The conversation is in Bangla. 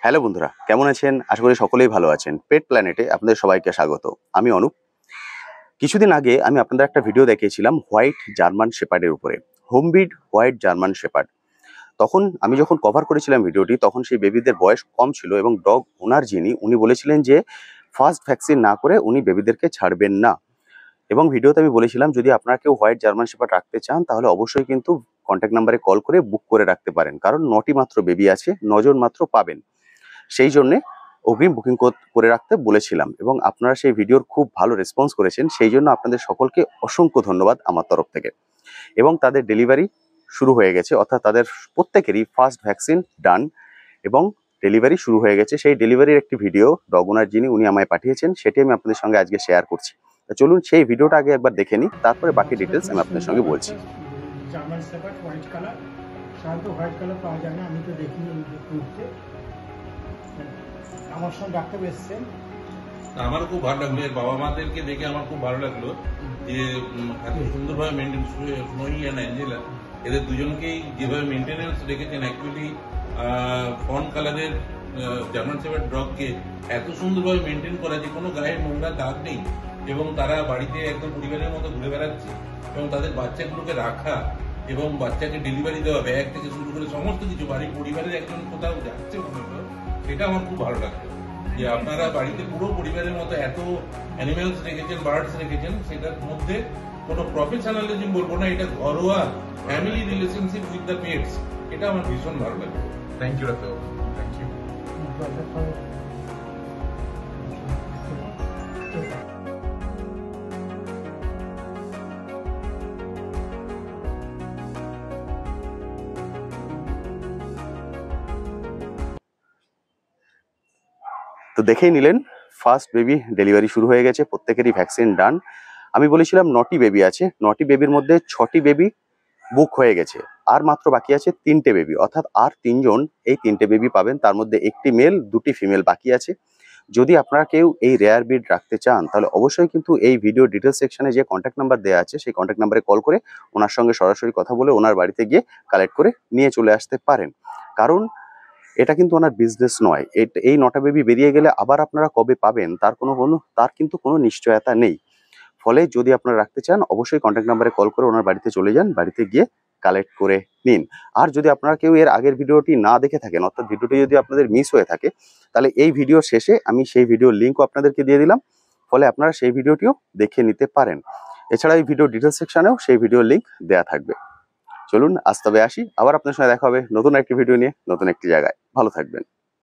হ্যালো বন্ধুরা, কেমন আছেন? আশা করি সকলেই ভালো আছেন। পেট প্ল্যানেটে আপনাদের সবাইকে স্বাগত। আমি অনুপ। কিছুদিন আগে আমি আপনাদের একটা ভিডিও দেখিয়েছিলাম হোয়াইট জার্মান শেপার্ডের উপরে, হোমব্রিড হোয়াইট জার্মান শেপার্ড। তখন আমি যখন কভার করেছিলাম ভিডিওটি, তখন সেই বেবিদের বয়স কম ছিল এবং ডগ ওনার উনি বলেছিলেন যে ফার্স্ট ভ্যাকসিন না করে উনি বেবিদেরকে ছাড়বেন না। এবং ভিডিওতে আমি বলেছিলাম যদি আপনারা কেউ হোয়াইট জার্মান শেপার্ড রাখতে চান তাহলে অবশ্যই কিন্তু কন্ট্যাক্ট নাম্বারে কল করে বুক করে রাখতে পারেন, কারণ 9টি মাত্র বেবি আছে, 9 জন মাত্র পাবেন। সেই জন্যে অগ্রিম বুকিং করে রাখতে বলেছিলাম এবং আপনারা সেই ভিডিওর খুব ভালো রেসপন্স করেছেন, সেই জন্য আপনাদের সকলকে অসংখ্য ধন্যবাদ আমার তরফ থেকে। এবং তাদের ডেলিভারি শুরু হয়ে গেছে, অর্থাৎ তাদের প্রত্যেকেরই ফার্স্ট ভ্যাকসিন ডান এবং ডেলিভারি শুরু হয়ে গেছে। সেই ডেলিভারির একটি ভিডিও ডগ ওনার উনি আমায় পাঠিয়েছেন, সেটি আমি আপনাদের সঙ্গে আজকে শেয়ার করছি। চলুন সেই ভিডিওটা আগে একবার দেখে নিই, তারপরে বাকি ডিটেলস আমি আপনাদের সঙ্গে বলছি। জার্মান শেপার্ড হোয়াইট কালার, সাধারণত হোয়াইট কালার পাওয়া যায় না, আমি তো দেখিনি আমার সঙ্গে ডাক্তার এসছেন। আমারও খুব ভালো লাগলো, এর বাবা মাদেরকে দেখে আমার খুব ভালো লাগলো যে এত সুন্দরভাবে মেনটেন, স্নোই অ্যান্ড অ্যাঞ্জেলা, এদের দুজনকেই যেভাবে মেনটেনেন্স রেখেছেন। অ্যাকচুয়ালি ফন কালারের জার্মান শেপার্ড ডগকে এত সুন্দরভাবে মেনটেন করা যে কোনো গায়ের নোংরা দাগ নেই এবং তারা বাড়িতে একদম পরিবারের মতো ঘুরে বেড়াচ্ছে এবং তাদের বাচ্চাগুলোকে রাখা এবং বাচ্চাকে ডেলিভারি দেওয়া, ব্যাগ থেকে শুরু করে সমস্ত কিছু, বাড়ির পরিবারের একজন কোথাও যাচ্ছে মনে হলো, সেটা আমার খুব ভালো লাগলো যে আপনারা বাড়িতে পুরো পরিবারের মতো এত অ্যানিমেলস রেখেছেন, বার্ডস রেখেছেন। সেটার মধ্যে কোনো প্রফেশনালিজম বলবো না, এটা ঘরোয়া family relationship with the pets, এটা আমার ভীষণ ভালো লাগে। Thank you doctor, thank you. তো দেখেই নিলেন ফার্স্ট বেবি ডেলিভারি শুরু হয়ে গেছে, প্রত্যেকেরই ভ্যাকসিন ডান। আমি বলেছিলাম 9টি বেবি আছে, 9টি বেবির মধ্যে 6টি বেবি বুক হয়ে গেছে, আর মাত্র বাকি আছে 3টে বেবি, অর্থাৎ আর 3 জন এই 3টে বেবি পাবেন। তার মধ্যে 1টি মেল, 2টি ফিমেল বাকি আছে। যদি আপনারা কেউ এই রেয়ার ব্রিড রাখতে চান তাহলে অবশ্যই কিন্তু এই ভিডিও ডিটেলস সেকশনে যে কন্ট্যাক্ট নাম্বার দেওয়া আছে সেই কন্ট্যাক্ট নাম্বারে কল করে ওনার সঙ্গে সরাসরি কথা বলে ওনার বাড়িতে গিয়ে কালেক্ট করে নিয়ে চলে আসতে পারেন, কারণ এটা কিন্তু ওনার বিজনেস নয়। এই 9টা বেবি বেরিয়ে গেলে আবার আপনারা কবে পাবেন তার কিন্তু কোনো নিশ্চয়তা নেই। ফলে যদি আপনারা রাখতে চান অবশ্যই কন্ট্যাক্ট নাম্বারে কল করে ওনার বাড়িতে চলে যান, বাড়িতে গিয়ে কালেক্ট করে নিন। আর যদি আপনারা কেউ এর আগের ভিডিওটি না দেখে থাকেন, অর্থাৎ ভিডিওটি যদি আপনাদের মিস হয়ে থাকে, তাহলে এই ভিডিও শেষে আমি সেই ভিডিওর লিঙ্কও আপনাদেরকে দিয়ে দিলাম, ফলে আপনারা সেই ভিডিওটিও দেখে নিতে পারেন। এছাড়া এই ভিডিও ডিটেলস সেকশনেও সেই ভিডিওর লিঙ্ক দেওয়া থাকবে। চলুন আজ তবে আসি, আবার আপনার সঙ্গে দেখা হবে নতুন একটি ভিডিও নিয়ে, নতুন একটি জায়গায়। ভালো থাকবেন।